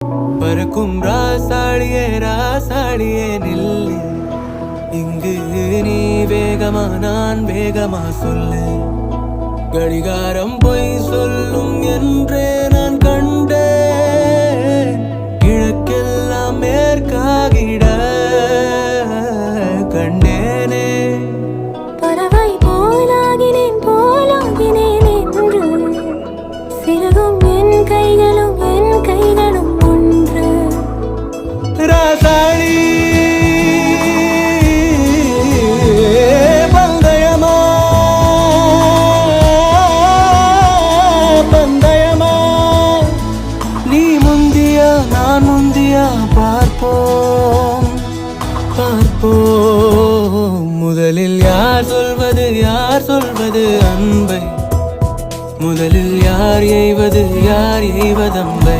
பறக்கும் ராசாடியே ராசாடியே நில்லு, இங்கு நீ வேகமா நான் வேகமா சொல்லு. கடிகாரம் பொய் சொல்லும் என்றே நான் கண்டேன், கிழக்கெல்லாம் மேற்காகிட கண்டேனே. பறவை போலாகினேன் போலாகினேன் என்று, சிறகும் என் கைகளும் ஒன்று. ராசாடி பந்தயமா பந்தயமா, நீ முந்தியா நான் முந்தியா பார்ப்போம் பார்ப்போம். முதலில் யார் சொல்வது அன்பை, முதலில் யார் எய்வது அம்பை.